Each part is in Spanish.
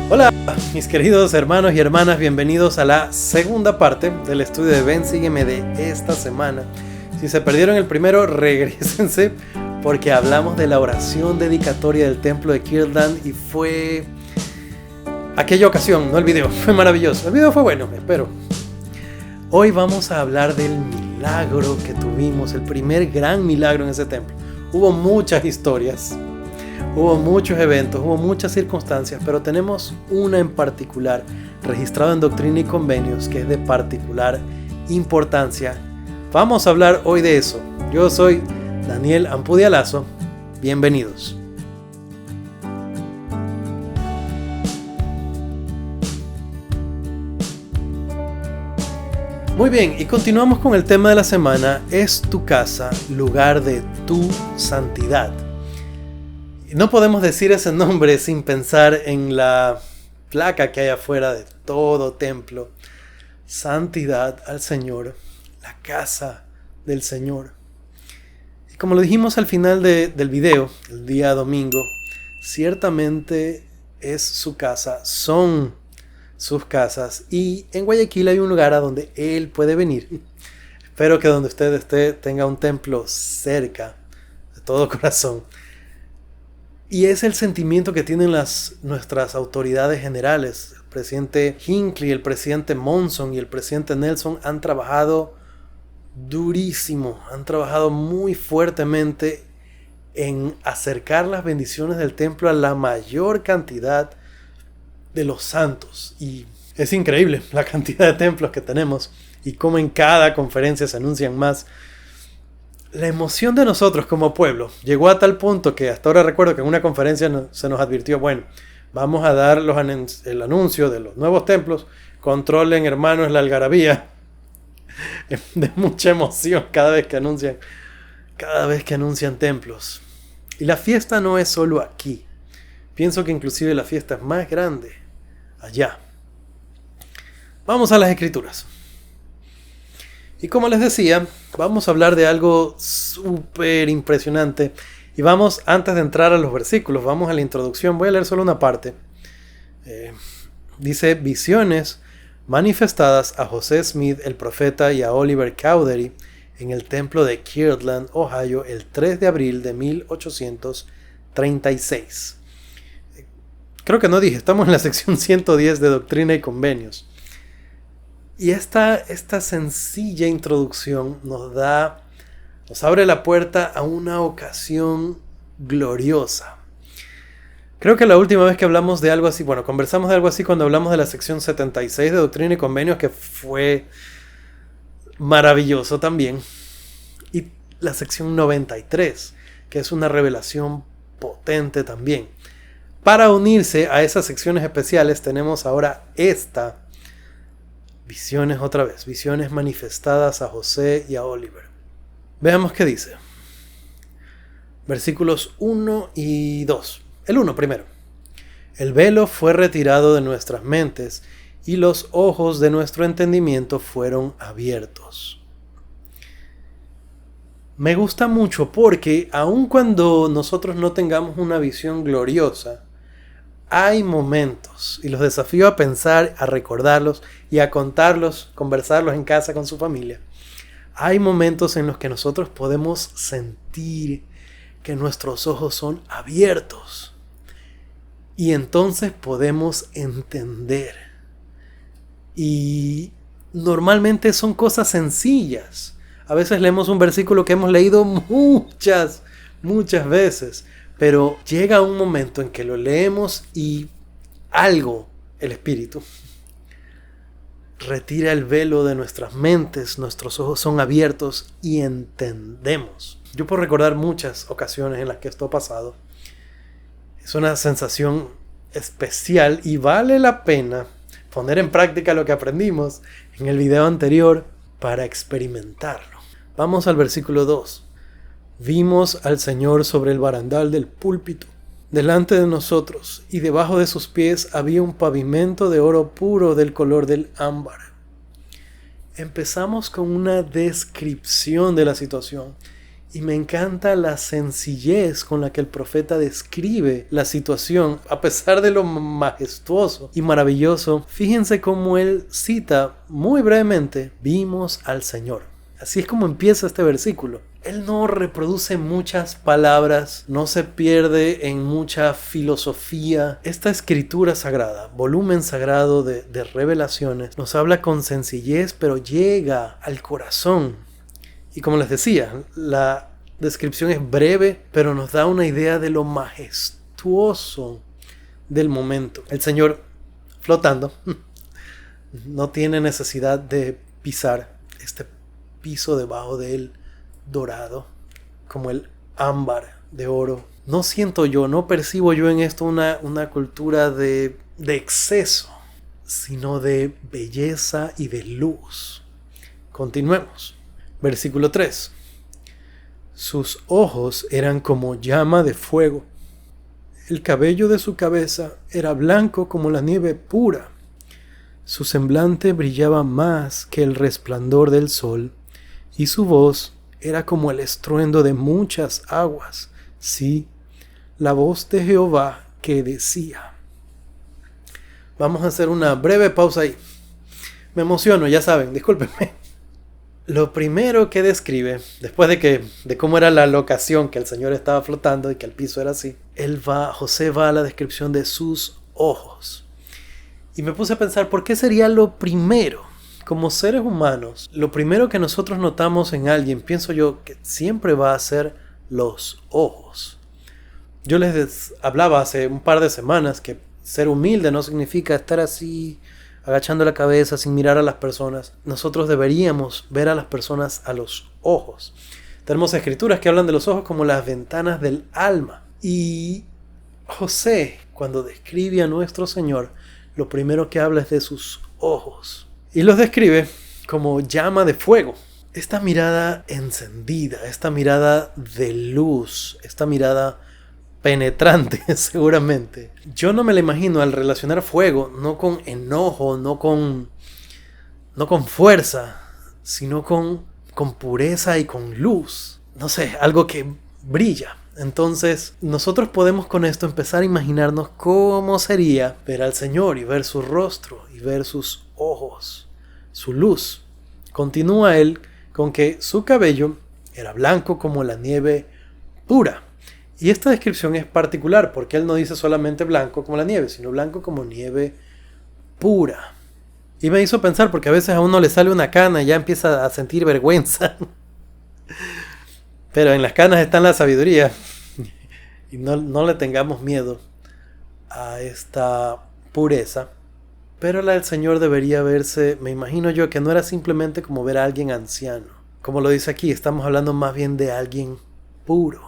Hola, mis queridos hermanos y hermanas, bienvenidos a la segunda parte del estudio de Ven, Sígueme de esta semana. Si se perdieron el primero, regrésense porque hablamos de la oración dedicatoria del templo de Kirtland y fue aquella ocasión, no el video, fue maravilloso. El video fue bueno, espero. Hoy vamos a hablar del milagro que tuvimos, el primer gran milagro en ese templo. Hubo muchas historias. Hubo muchos eventos, hubo muchas circunstancias, pero tenemos una en particular registrada en Doctrina y Convenios que es de particular importancia. Vamos a hablar hoy de eso. Yo soy Daniel Ampudia Lazo. Bienvenidos. Muy bien, y continuamos con el tema de la semana. ¿Es tu casa lugar de tu santidad? No podemos decir ese nombre sin pensar en la placa que hay afuera de todo templo. Santidad al Señor, la casa del Señor. Y como lo dijimos al final del video, el día domingo, ciertamente es su casa, son sus casas. Y en Guayaquil hay un lugar a donde Él puede venir. Espero que donde usted esté tenga un templo cerca de todo corazón. Y es el sentimiento que tienen nuestras autoridades generales. El presidente Hinckley, el presidente Monson y el presidente Nelson han trabajado durísimo, han trabajado muy fuertemente en acercar las bendiciones del templo a la mayor cantidad de los santos. Y es increíble la cantidad de templos que tenemos y cómo en cada conferencia se anuncian más. La emoción de nosotros como pueblo llegó a tal punto que hasta ahora recuerdo que en una conferencia se nos advirtió, bueno, vamos a dar el anuncio de los nuevos templos, controlen hermanos la algarabía, de mucha emoción cada vez que anuncian templos. Y la fiesta no es solo aquí, pienso que inclusive la fiesta es más grande allá. Vamos a las escrituras. Y como les decía, vamos a hablar de algo súper impresionante. Y vamos, antes de entrar a los versículos, vamos a la introducción. Voy a leer solo una parte. Dice, visiones manifestadas a José Smith, el profeta, y a Oliver Cowdery en el templo de Kirtland, Ohio, el 3 de abril de 1836. Creo que no dije, estamos en la sección 110 de Doctrina y Convenios. Y esta sencilla introducción nos abre la puerta a una ocasión gloriosa. Creo que la última vez que hablamos de algo así, conversamos de algo así cuando hablamos de la sección 76 de Doctrina y Convenios, que fue maravilloso también. Y la sección 93, que es una revelación potente también. Para unirse a esas secciones especiales tenemos ahora esta visiones otra vez, visiones manifestadas a José y a Oliver. Veamos qué dice. Versículos 1 y 2. El 1 primero. El velo fue retirado de nuestras mentes y los ojos de nuestro entendimiento fueron abiertos. Me gusta mucho porque aun cuando nosotros no tengamos una visión gloriosa, hay momentos, y los desafío a pensar, a recordarlos y a contarlos, conversarlos en casa con su familia. Hay momentos en los que nosotros podemos sentir que nuestros ojos son abiertos. Y entonces podemos entender. Y normalmente son cosas sencillas. A veces leemos un versículo que hemos leído muchas veces. Pero llega un momento en que lo leemos y el Espíritu, retira el velo de nuestras mentes, nuestros ojos son abiertos y entendemos. Yo puedo recordar muchas ocasiones en las que esto ha pasado. Es una sensación especial y vale la pena poner en práctica lo que aprendimos en el video anterior para experimentarlo. Vamos al versículo 2. Vimos al Señor sobre el barandal del púlpito, delante de nosotros, y debajo de sus pies había un pavimento de oro puro del color del ámbar. Empezamos con una descripción de la situación Y me encanta la sencillez con la que el profeta describe la situación, a pesar de lo majestuoso y maravilloso. Fíjense cómo él cita muy brevemente, vimos al Señor. Así es como empieza este versículo. Él no reproduce muchas palabras, no se pierde en mucha filosofía. Esta escritura sagrada, volumen sagrado de revelaciones, nos habla con sencillez, pero llega al corazón. Y como les decía, la descripción es breve, pero nos da una idea de lo majestuoso del momento. El Señor flotando, no tiene necesidad de pisar este piso debajo de él dorado, como el ámbar de oro. No siento yo, no percibo yo en esto una cultura de exceso, sino de belleza y de luz. Continuemos. Versículo 3. Sus ojos eran como llama de fuego. El cabello de su cabeza era blanco como la nieve pura. Su semblante brillaba más que el resplandor del sol, y su voz era como el estruendo de muchas aguas. Sí, la voz de Jehová que decía. Vamos a hacer una breve pausa ahí. Me emociono, ya saben, discúlpenme. Lo primero que describe, después de cómo era la locación, que el Señor estaba flotando y que el piso era así, José va a la descripción de sus ojos. Y me puse a pensar, ¿por qué sería lo primero? Como seres humanos, lo primero que nosotros notamos en alguien, pienso yo, que siempre va a ser los ojos. Yo les hablaba hace un par de semanas que ser humilde no significa estar así, agachando la cabeza sin mirar a las personas. Nosotros deberíamos ver a las personas a los ojos. Tenemos escrituras que hablan de los ojos como las ventanas del alma. Y José, cuando describe a nuestro Señor, lo primero que habla es de sus ojos. Y los describe como llama de fuego. Esta mirada encendida, esta mirada de luz, esta mirada penetrante, seguramente. Yo no me la imagino al relacionar fuego, no con enojo, no con fuerza, sino con pureza y con luz. No sé, algo que brilla. Entonces, nosotros podemos con esto empezar a imaginarnos cómo sería ver al Señor y ver su rostro y ver sus ojos, su luz. Continúa él con que su cabello era blanco como la nieve pura. Y esta descripción es particular porque él no dice solamente blanco como la nieve, sino blanco como nieve pura. Y me hizo pensar, porque a veces a uno le sale una cana y ya empieza a sentir vergüenza. Pero en las canas está la sabiduría. Y no le tengamos miedo a esta pureza. Pero la del Señor debería verse, me imagino yo, que no era simplemente como ver a alguien anciano. Como lo dice aquí, estamos hablando más bien de alguien puro.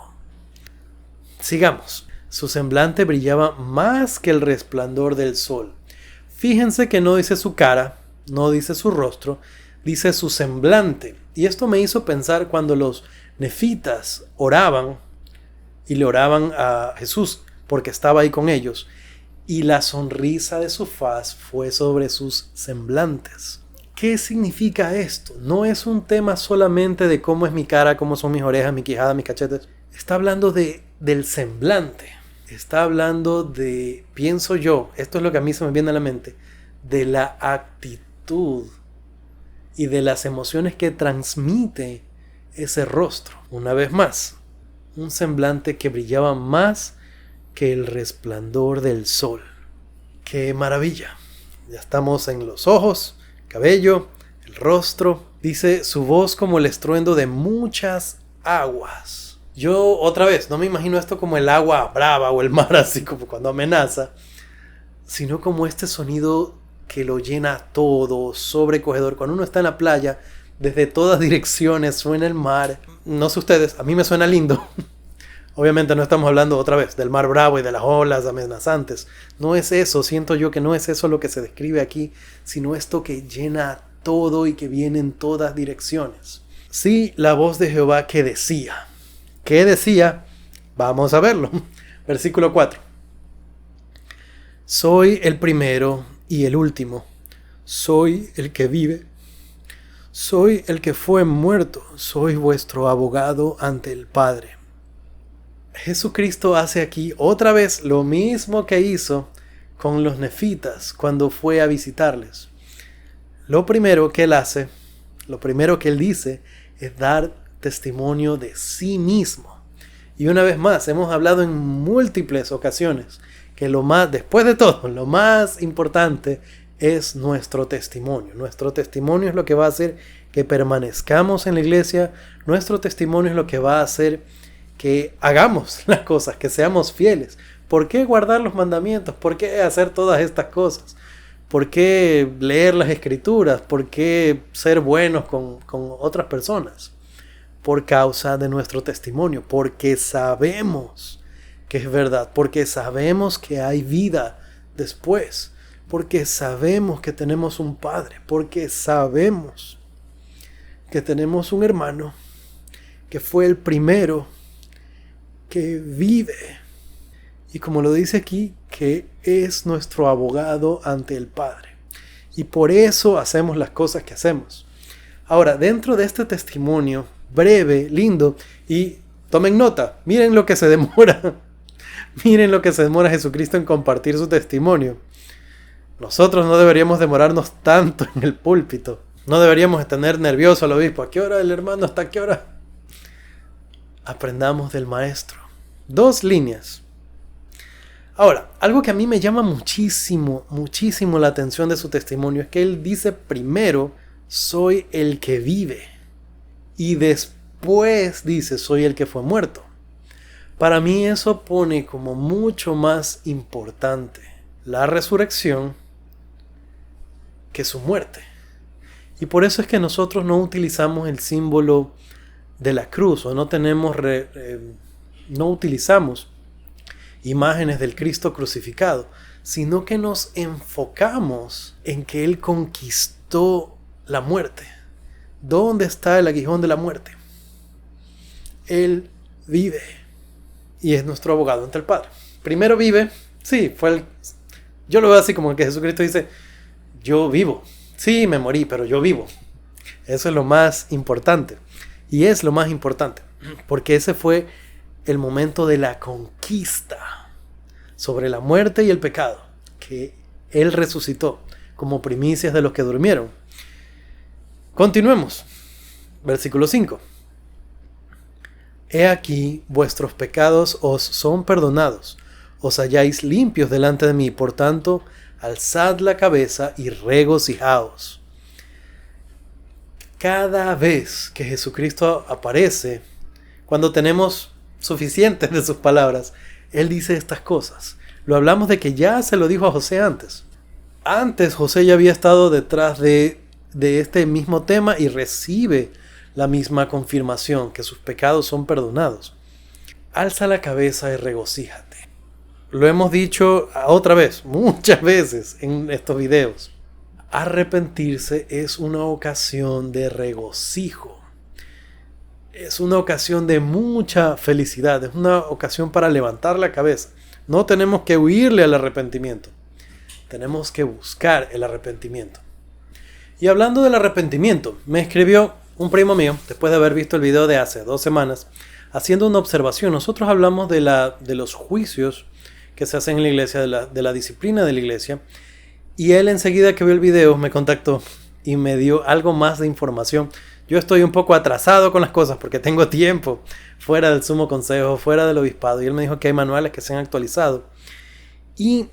Sigamos. Su semblante brillaba más que el resplandor del sol. Fíjense que no dice su cara, no dice su rostro, dice su semblante. Y esto me hizo pensar cuando los nefitas oraban y le oraban a Jesús porque estaba ahí con ellos. Y la sonrisa de su faz fue sobre sus semblantes. ¿Qué significa esto? No es un tema solamente de cómo es mi cara, cómo son mis orejas, mi quijada, mis cachetes. Está hablando del semblante. Está hablando de, pienso yo, esto es lo que a mí se me viene a la mente, de la actitud y de las emociones que transmite ese rostro. Una vez más, un semblante que brillaba más que el resplandor del sol. ¡Qué maravilla! Ya estamos en los ojos, cabello, el rostro. Dice su voz como el estruendo de muchas aguas. Yo, otra vez, no me imagino esto como el agua brava o el mar así como cuando amenaza, sino como este sonido que lo llena todo, sobrecogedor. Cuando uno está en la playa, desde todas direcciones suena el mar. No sé ustedes, a mí me suena lindo. Obviamente no estamos hablando otra vez del mar bravo y de las olas amenazantes. No es eso, siento yo que no es eso lo que se describe aquí, sino esto que llena todo y que viene en todas direcciones. Sí, la voz de Jehová que decía. ¿Qué decía? Vamos a verlo. Versículo 4. Soy el primero y el último. Soy el que vive. soy el que fue muerto, soy vuestro abogado ante el Padre. Jesucristo hace aquí otra vez lo mismo que hizo con los nefitas cuando fue a visitarles. Lo primero que él hace, lo primero que él dice es dar testimonio de sí mismo. Y una vez más, hemos hablado en múltiples ocasiones que después de todo, lo más importante es nuestro testimonio. Nuestro testimonio es lo que va a hacer que permanezcamos en la iglesia. Nuestro testimonio es lo que va a hacer que hagamos las cosas, que seamos fieles. ¿Por qué guardar los mandamientos? ¿Por qué hacer todas estas cosas? ¿Por qué leer las escrituras? ¿Por qué ser buenos con otras personas? Por causa de nuestro testimonio, porque sabemos que es verdad, porque sabemos que hay vida después, porque sabemos que tenemos un Padre, porque sabemos que tenemos un hermano que fue el primero que vive. Y como lo dice aquí, que es nuestro abogado ante el Padre. Y por eso hacemos las cosas que hacemos. Ahora, dentro de este testimonio breve, lindo, y tomen nota, miren lo que se demora. Miren lo que se demora Jesucristo en compartir su testimonio. Nosotros no deberíamos demorarnos tanto en el púlpito. No deberíamos tener nervioso al obispo. ¿A qué hora el hermano está? ¿A qué hora? Aprendamos del maestro. 2 líneas. Ahora, algo que a mí me llama muchísimo la atención de su testimonio es que él dice primero, soy el que vive. Y después dice, soy el que fue muerto. Para mí eso pone como mucho más importante la resurrección que su muerte. Y por eso es que nosotros no utilizamos el símbolo de la cruz o no utilizamos imágenes del Cristo crucificado, sino que nos enfocamos en que Él conquistó la muerte. ¿Dónde está el aguijón de la muerte? Él vive y es nuestro abogado ante el Padre. Primero vive, sí, yo lo veo así como que Jesucristo dice, yo vivo, sí me morí, pero yo vivo. Eso es lo más importante. Y es lo más importante, porque ese fue el momento de la conquista sobre la muerte y el pecado, que Él resucitó como primicias de los que durmieron. Continuemos. Versículo 5. He aquí, vuestros pecados os son perdonados, os halláis limpios delante de mí, por tanto, alzad la cabeza y regocijaos. Cada vez que Jesucristo aparece, cuando tenemos suficientes de sus palabras, Él dice estas cosas. Lo hablamos de que ya se lo dijo a José antes. Antes José ya había estado detrás de este mismo tema y recibe la misma confirmación, que sus pecados son perdonados. Alza la cabeza y regocíjate. Lo hemos dicho otra vez, muchas veces en estos videos. Arrepentirse es una ocasión de regocijo. Es una ocasión de mucha felicidad. Es una ocasión para levantar la cabeza. No tenemos que huirle al arrepentimiento. Tenemos que buscar el arrepentimiento. Y hablando del arrepentimiento, me escribió un primo mío, después de haber visto el video de hace 2 semanas, haciendo una observación. Nosotros hablamos de los juicios que se hacen en la iglesia, de la disciplina de la iglesia. Y él enseguida que vio el video me contactó y me dio algo más de información. Yo estoy un poco atrasado con las cosas porque tengo tiempo fuera del sumo consejo, fuera del obispado. Y él me dijo que hay manuales que se han actualizado. Y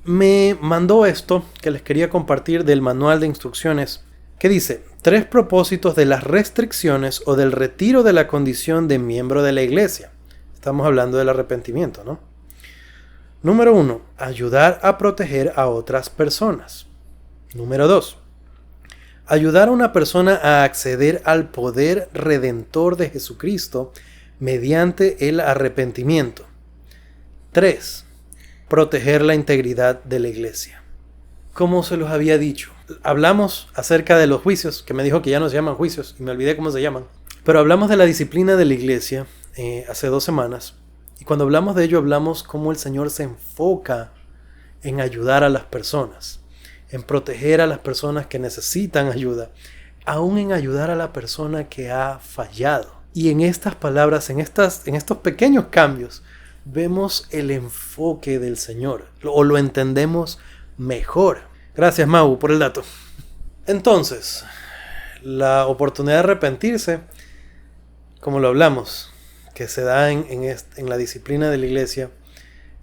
me mandó esto que les quería compartir del manual de instrucciones que dice 3 propósitos de las restricciones o del retiro de la condición de miembro de la iglesia. Estamos hablando del arrepentimiento, ¿no? Número 1. Ayudar a proteger a otras personas. Número 2. Ayudar a una persona a acceder al poder redentor de Jesucristo mediante el arrepentimiento. 3. Proteger la integridad de la iglesia. Como se los había dicho, hablamos acerca de los juicios, que me dijo que ya no se llaman juicios, y me olvidé cómo se llaman. Pero hablamos de la disciplina de la iglesia hace 2 semanas. Y cuando hablamos de ello, hablamos cómo el Señor se enfoca en ayudar a las personas, en proteger a las personas que necesitan ayuda, aún en ayudar a la persona que ha fallado. Y en estas palabras, en estos pequeños cambios, vemos el enfoque del Señor, o lo entendemos mejor. Gracias, Mau, por el dato. Entonces, la oportunidad de arrepentirse, como lo hablamos, que se da en la disciplina de la iglesia,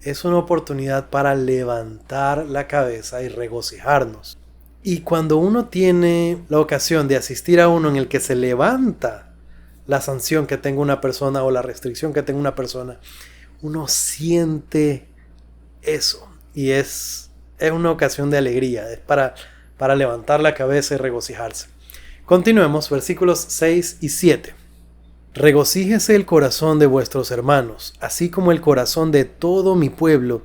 es una oportunidad para levantar la cabeza y regocijarnos. Y cuando uno tiene la ocasión de asistir a uno en el que se levanta la sanción que tenga una persona o la restricción que tenga una persona, uno siente eso. Y es una ocasión de alegría, es para levantar la cabeza y regocijarse. Continuemos, versículos 6 y 7. Regocíjese el corazón de vuestros hermanos, así como el corazón de todo mi pueblo,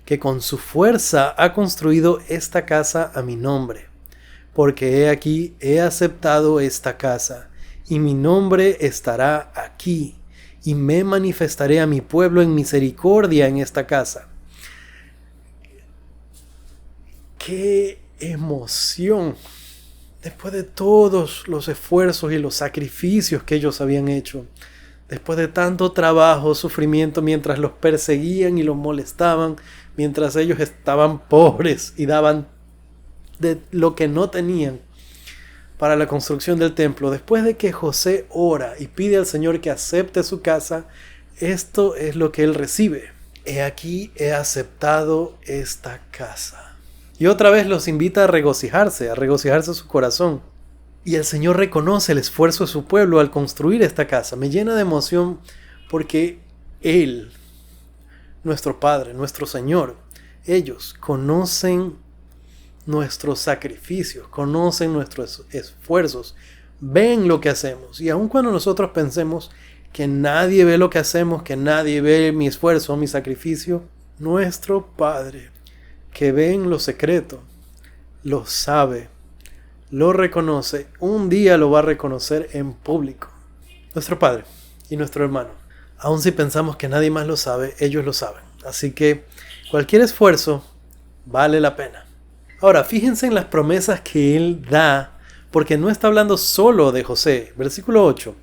que con su fuerza ha construido esta casa a mi nombre. Porque he aquí, he aceptado esta casa, y mi nombre estará aquí, y me manifestaré a mi pueblo en misericordia en esta casa. ¡Qué emoción! Después de todos los esfuerzos y los sacrificios que ellos habían hecho, después de tanto trabajo, sufrimiento, mientras los perseguían y los molestaban, mientras ellos estaban pobres y daban de lo que no tenían para la construcción del templo, después de que José ora y pide al Señor que acepte su casa, esto es lo que él recibe. He aquí, he aceptado esta casa. Y otra vez los invita a regocijarse su corazón. Y el Señor reconoce el esfuerzo de su pueblo al construir esta casa. Me llena de emoción porque Él, nuestro Padre, nuestro Señor, ellos conocen nuestros sacrificios, conocen nuestros esfuerzos, ven lo que hacemos. Y aun cuando nosotros pensemos que nadie ve lo que hacemos, que nadie ve mi esfuerzo, mi sacrificio, nuestro Padre, que ve en lo secreto, lo sabe, lo reconoce, un día lo va a reconocer en público. Nuestro Padre y nuestro hermano, aun si pensamos que nadie más lo sabe, ellos lo saben. Así que cualquier esfuerzo vale la pena. Ahora, fíjense en las promesas que Él da, porque no está hablando solo de José. Versículo 8.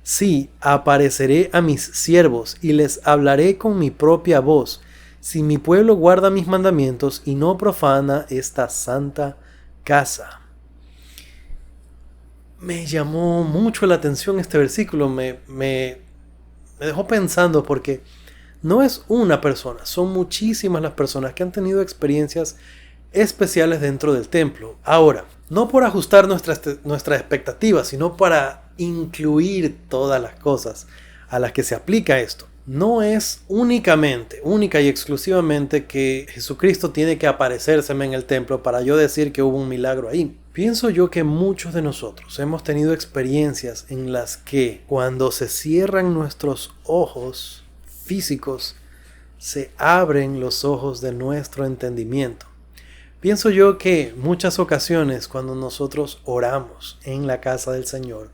Sí, apareceré a mis siervos y les hablaré con mi propia voz. Si mi pueblo guarda mis mandamientos y no profana esta santa casa. Me llamó mucho la atención este versículo, me dejó pensando porque no es una persona, son muchísimas las personas que han tenido experiencias especiales dentro del templo. Ahora, no por ajustar nuestras expectativas, sino para incluir todas las cosas a las que se aplica esto. No es única y exclusivamente que Jesucristo tiene que aparecérseme en el templo para yo decir que hubo un milagro ahí. Pienso yo que muchos de nosotros hemos tenido experiencias en las que cuando se cierran nuestros ojos físicos, se abren los ojos de nuestro entendimiento. Pienso yo que muchas ocasiones cuando nosotros oramos en la casa del Señor,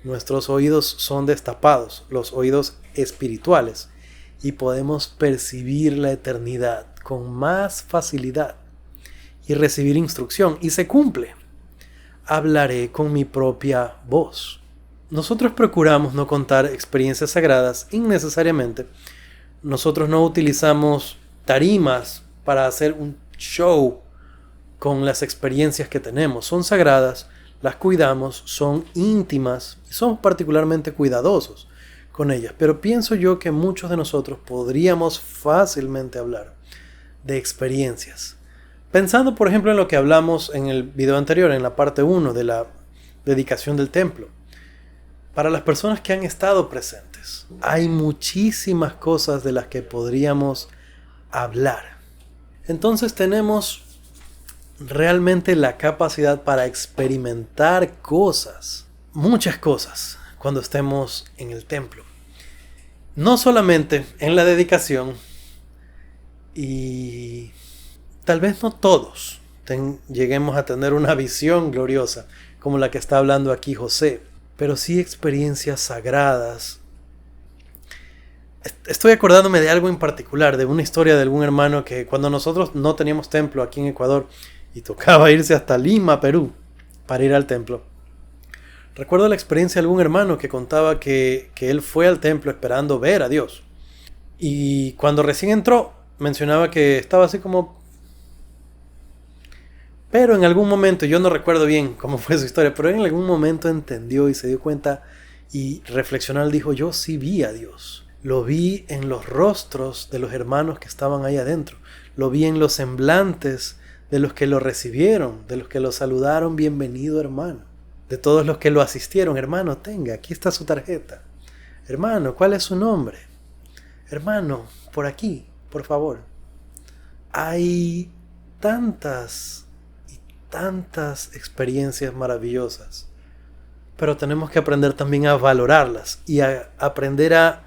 nuestros oídos son destapados, los oídos espirituales, y podemos percibir la eternidad con más facilidad y recibir instrucción, y se cumple. Hablaré con mi propia voz. Nosotros procuramos no contar experiencias sagradas innecesariamente. Nosotros no utilizamos tarimas para hacer un show con las experiencias que tenemos. Son sagradas, las cuidamos, son íntimas y somos particularmente cuidadosos con ellas. Pero pienso yo que muchos de nosotros podríamos fácilmente hablar de experiencias. Pensando, por ejemplo, en lo que hablamos en el video anterior, en la parte 1 de la dedicación del templo. Para las personas que han estado presentes, hay muchísimas cosas de las que podríamos hablar. Entonces tenemos realmente la capacidad para experimentar cosas, muchas cosas, cuando estemos en el templo. No solamente en la dedicación, y tal vez no todos lleguemos a tener una visión gloriosa como la que está hablando aquí José, pero sí experiencias sagradas. Estoy acordándome de algo en particular, de una historia de algún hermano que cuando nosotros no teníamos templo aquí en Ecuador y tocaba irse hasta Lima, Perú, para ir al templo, Recuerdo la experiencia de algún hermano que contaba que él fue al templo esperando ver a Dios. Y cuando recién entró, mencionaba que estaba así como... Pero en algún momento, yo no recuerdo bien cómo fue su historia, pero en algún momento entendió y se dio cuenta y reflexionó, dijo, yo sí vi a Dios. Lo vi en los rostros de los hermanos que estaban ahí adentro. Lo vi en los semblantes de los que lo recibieron, de los que lo saludaron, bienvenido hermano. De todos los que lo asistieron, hermano, tenga, aquí está su tarjeta. Hermano, ¿cuál es su nombre? Hermano, por aquí, por favor. Hay tantas experiencias maravillosas, pero tenemos que aprender también a valorarlas y a aprender a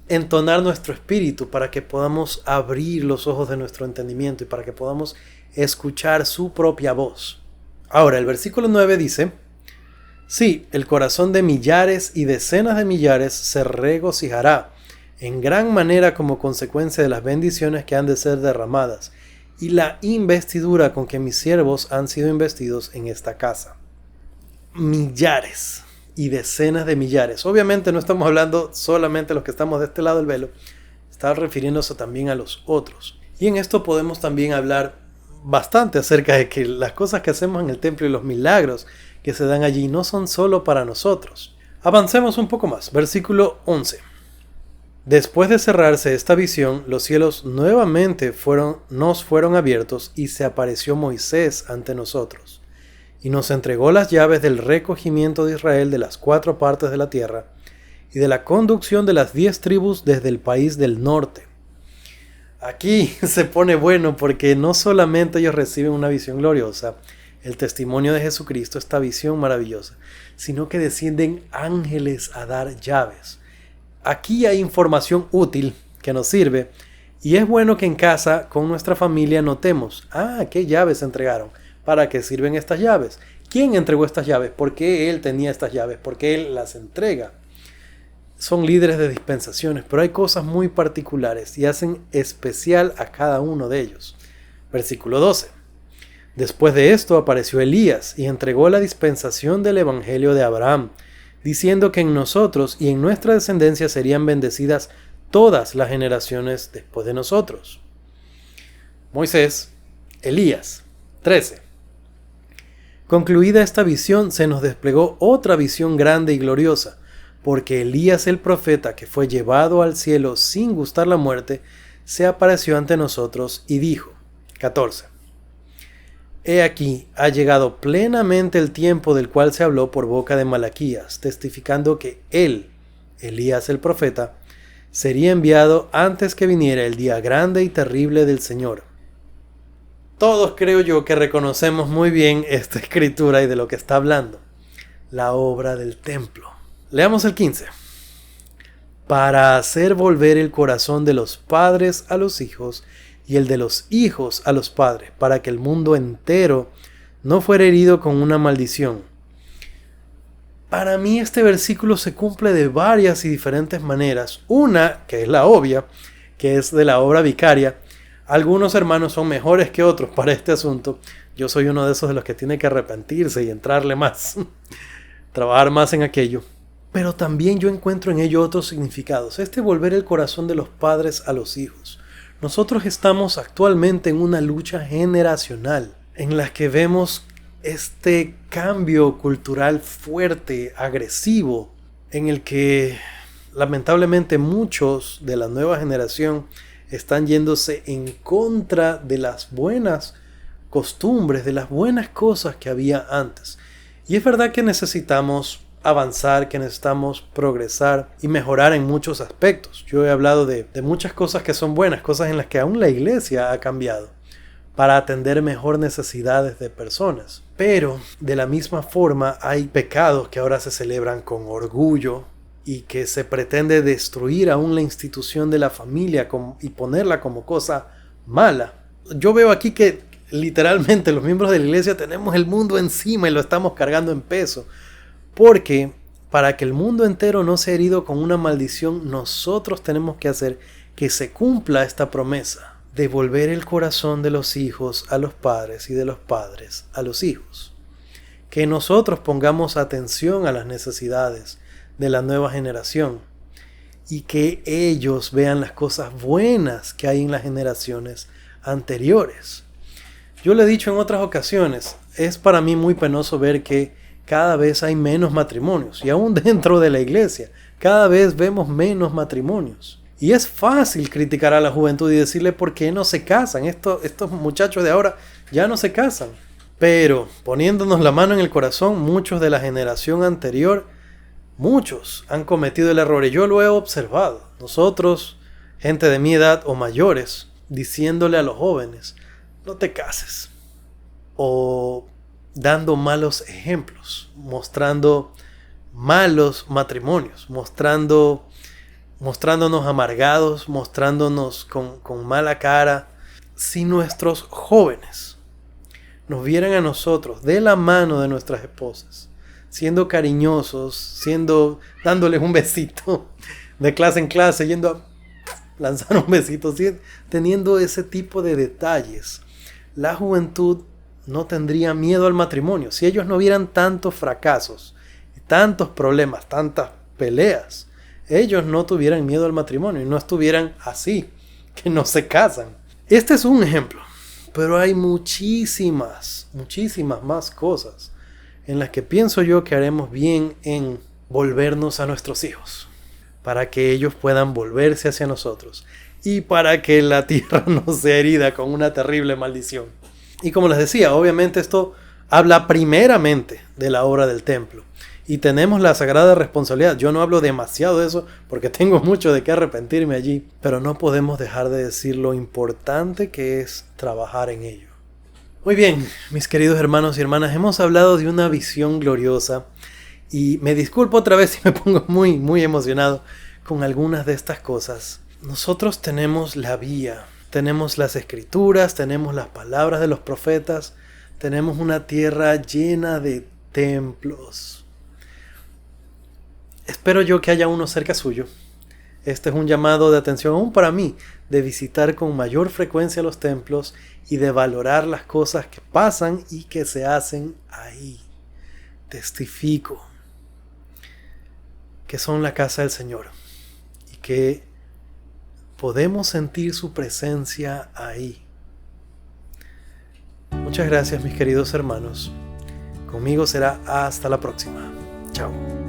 entonar nuestro espíritu para que podamos abrir los ojos de nuestro entendimiento y para que podamos escuchar su propia voz. Ahora, el versículo 9 dice: sí, el corazón de millares y decenas de millares se regocijará en gran manera como consecuencia de las bendiciones que han de ser derramadas y la investidura con que mis siervos han sido investidos en esta casa. Millares y decenas de millares. Obviamente no estamos hablando solamente de los que estamos de este lado del velo, está refiriéndose también a los otros. Y en esto podemos también hablar bastante acerca de que las cosas que hacemos en el templo y los milagros que se dan allí no son solo para nosotros. Avancemos un poco más. Versículo 11. Después de cerrarse esta visión, los cielos nuevamente nos fueron abiertos y se apareció Moisés ante nosotros. Y nos entregó las llaves del recogimiento de Israel de las 4 partes de la tierra y de la conducción de las 10 tribus desde el país del norte. Aquí se pone bueno porque no solamente ellos reciben una visión gloriosa, el testimonio de Jesucristo, esta visión maravillosa, sino que descienden ángeles a dar llaves. Aquí hay información útil que nos sirve y es bueno que en casa con nuestra familia notemos, ¿qué llaves se entregaron? ¿Para qué sirven estas llaves? ¿Quién entregó estas llaves? ¿Por qué él tenía estas llaves? ¿Por qué él las entrega? Son líderes de dispensaciones, pero hay cosas muy particulares y hacen especial a cada uno de ellos. Versículo 12. Después de esto apareció Elías y entregó la dispensación del evangelio de Abraham, diciendo que en nosotros y en nuestra descendencia serían bendecidas todas las generaciones después de nosotros. Moisés, Elías. 13. Concluida esta visión, se nos desplegó otra visión grande y gloriosa, porque Elías el profeta, que fue llevado al cielo sin gustar la muerte, se apareció ante nosotros y dijo, 14. He aquí, ha llegado plenamente el tiempo del cual se habló por boca de Malaquías, testificando que él, Elías el profeta, sería enviado antes que viniera el día grande y terrible del Señor. Todos creo yo que reconocemos muy bien esta escritura y de lo que está hablando. La obra del templo. Leamos el 15. Para hacer volver el corazón de los padres a los hijos y el de los hijos a los padres, para que el mundo entero no fuera herido con una maldición. Para mí este versículo se cumple de varias y diferentes maneras. Una, que es la obvia, que es de la obra vicaria. Algunos hermanos son mejores que otros para este asunto. Yo soy uno de esos de los que tiene que arrepentirse y entrarle más, trabajar más en aquello. Pero también yo encuentro en ello otros significados. Volver el corazón de los padres a los hijos. Nosotros estamos actualmente en una lucha generacional en la que vemos este cambio cultural fuerte, agresivo, en el que lamentablemente muchos de la nueva generación están yéndose en contra de las buenas costumbres, de las buenas cosas que había antes. Y es verdad que necesitamos avanzar, que necesitamos progresar y mejorar en muchos aspectos. Yo he hablado de muchas cosas que son buenas, cosas en las que aún la iglesia ha cambiado para atender mejor necesidades de personas. Pero de la misma forma hay pecados que ahora se celebran con orgullo y que se pretende destruir aún la institución de la familia y ponerla como cosa mala. Yo veo aquí que literalmente los miembros de la iglesia tenemos el mundo encima y lo estamos cargando en peso. Porque para que el mundo entero no sea herido con una maldición, nosotros tenemos que hacer que se cumpla esta promesa de volver el corazón de los hijos a los padres y de los padres a los hijos. que nosotros pongamos atención a las necesidades de la nueva generación y que ellos vean las cosas buenas que hay en las generaciones anteriores. Yo le he dicho en otras ocasiones, es para mí muy penoso ver que cada vez hay menos matrimonios, y aún dentro de la iglesia, cada vez vemos menos matrimonios. Y es fácil criticar a la juventud y decirle por qué no se casan. Estos muchachos de ahora ya no se casan. Pero poniéndonos la mano en el corazón, muchos de la generación anterior, muchos han cometido el error. Y yo lo he observado. Nosotros, gente de mi edad o mayores, diciéndole a los jóvenes, no te cases. O dando malos ejemplos, mostrando malos matrimonios, mostrándonos amargados, mostrándonos con mala cara. Si nuestros jóvenes nos vieran a nosotros de la mano de nuestras esposas, siendo cariñosos, dándoles un besito de clase en clase, yendo a lanzar un besito, teniendo ese tipo de detalles, la juventud no tendría miedo al matrimonio. Si ellos no vieran tantos fracasos, tantos problemas, tantas peleas, ellos no tuvieran miedo al matrimonio y no estuvieran así, que no se casan. Este es un ejemplo, pero hay muchísimas más cosas en las que pienso yo que haremos bien en volvernos a nuestros hijos, para que ellos puedan volverse hacia nosotros y para que la tierra no sea herida con una terrible maldición. Y como les decía, obviamente esto habla primeramente de la obra del templo. Y tenemos la sagrada responsabilidad. Yo no hablo demasiado de eso porque tengo mucho de qué arrepentirme allí. Pero no podemos dejar de decir lo importante que es trabajar en ello. Muy bien, mis queridos hermanos y hermanas, hemos hablado de una visión gloriosa. Y me disculpo otra vez si me pongo muy emocionado con algunas de estas cosas. Nosotros tenemos la vía, tenemos las escrituras, tenemos las palabras de los profetas, tenemos una tierra llena de templos. Espero yo que haya uno cerca suyo. Este es un llamado de atención aún para mí, de visitar con mayor frecuencia los templos y de valorar las cosas que pasan y que se hacen ahí. Testifico que son la casa del Señor y que podemos sentir su presencia ahí. Muchas gracias, mis queridos hermanos. Conmigo será hasta la próxima. Chao.